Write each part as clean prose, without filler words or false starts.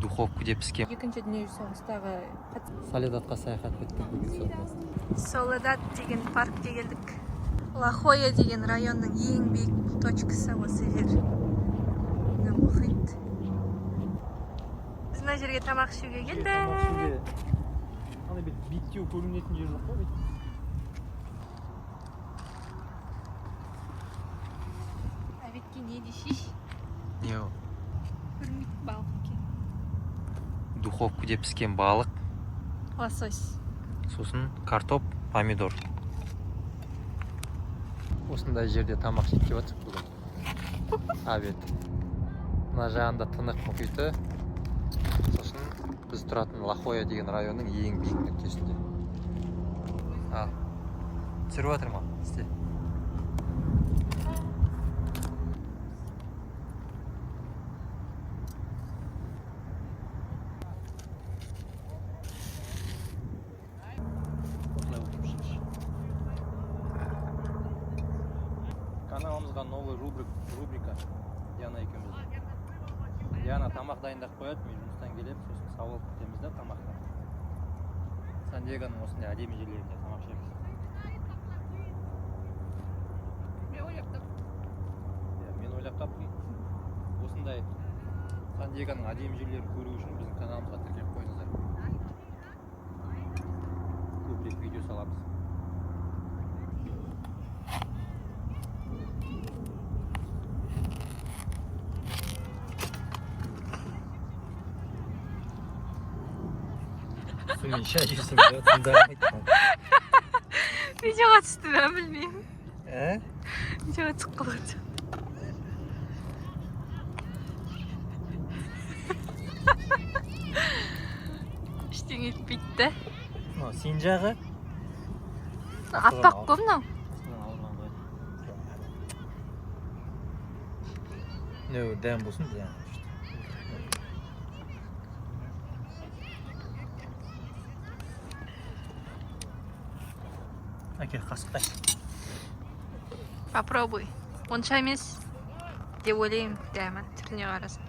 Духовка деп піскен. Екінші дүниежүзілік соғыстағы Соледатқа саяхат еттік бүгін. Соледат деген паркке келдік. Ла-Хойя деген районның ең биік точкасы осы жер. Мұхит. Біз мына жерге тамақ ішуге келдік. Ана бір биіктеу көрінетін жер жоқ қой. Әветке не дейсіз? Не ол? Көрмейді балық екен. Духовка деп піскен балық, Лосось. сосын картоп, помидор. Осындай жерде тамақ жеп кеп жатырмық бүгін. Обед. Мына жағында Тынық мұхиты. Сосын біз тұратын Ла-Хойя деген районның ең биік нүктесінде. Ал. Түсіріп жатыр ма? Істе. Каналымызға новый рубрика Яна екеуміз. Яна тамақ дайындап қояды, мен жұмыстан келіп, сосын сауал күтеміз да тамақтан. Сан-Диегоның осындай әдемі жерлерінде тамақ ішеміз. Мен ойлап таптым. Осындай Сан-Диегоның әдемі жерлерін көру үшін біздің каналымызға тіркеліп қойыңыздар. Көбірек видео саламыз. Сумен шай жесем де тыңдамайды. Видеоға түсті ме білмеймін. Видеоға түсіп қалады. Ештеңе етпейді. Сен жағы? Аппақ қой мынау. Дәм болсын, дәм. Әке, қасықтай. Попробуй. Онша емес деп ойлаймын, дәмі түріне қарасын.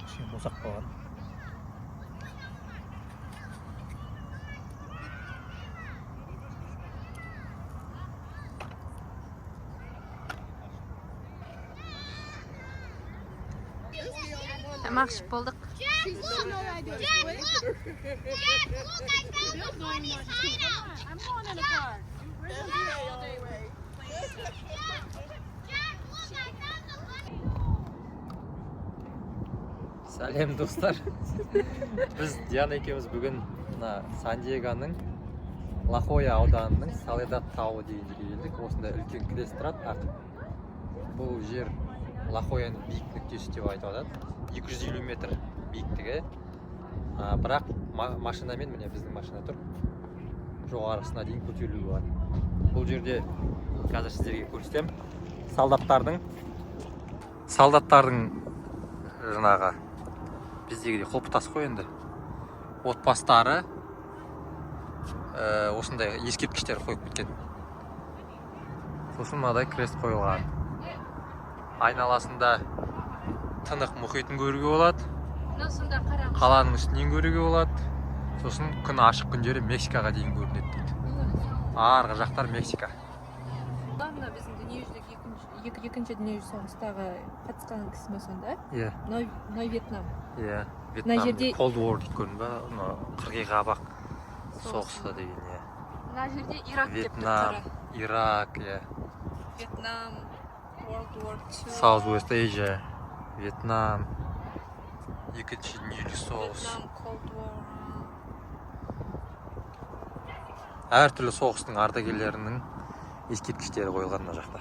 Кішкене босақ болған. Тамақ ішіп болдық. Сәлем достар. Біз Диана екеуміз бүгін Сан-Диегоның Ла-Хойя ауданының Соледат тауы деген жерге келдік. Осында үлкен крест тұрады. Бұл жер Ла-Хойяның биік нүктесі деп айтып жатады. 250 метр биіктігі. Бірақ машинамен, міне біздің машина тұр, жоғарысына дейін көтерілуі бар. Бұл жерде қазір сіздерге көрсетем. Солдаттардың жаңағы біздегі құлпытас қой енді. Отбасылары осындай ескерткіштер қойып кеткен. Сосын мынадай крест қойылған. Айналасында Тынық мұхитын көруге болады. Қаланың үстінен көруге болады. Сосын күн ашық күндері Мексикаға дейін көрінеді дейді. Арғы жақтар Мексика. Мына біздің екінші дүниежүзілік соғыстағы қатысқан кісі ме сонда? Иә. Мынау Вьетнам. Иә. Вьетнам Cold War дейді көрдің ба? Қырғиқабақ соғысы деген, иә. Мына жерде Ирак деп тұр. Вьетнам, Ирак, иә. Вьетнам, World War II. Southwest Asia, Вьетнам, екінші дүниежүзілік соғыс. Вьетнам, Cold War. Әртүрлі соғыстың ардагерлерінің ескерткіштері қойылған мына жақта.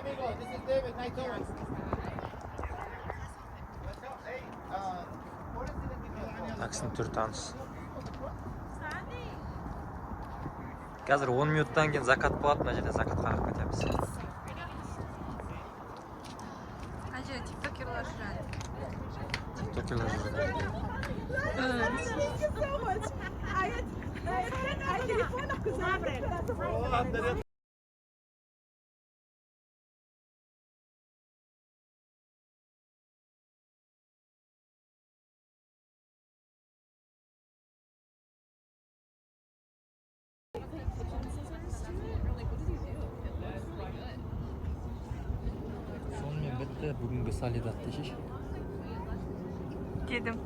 amigo. This is David. Nice to meet you. Hey, Таксының түрі таныс. Қазір 10 минуттан кейін закат болады, мына жерде закат қарап кетеміз. Мына жерде тиктокерлар жүреді. Тиктокерлар жүреді. Сонымен бітті бүгінгі Соледатты шеш. Дедім.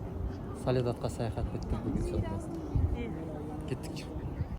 Соледатқа саяхат бітті бүгін сонымен. Кеттік.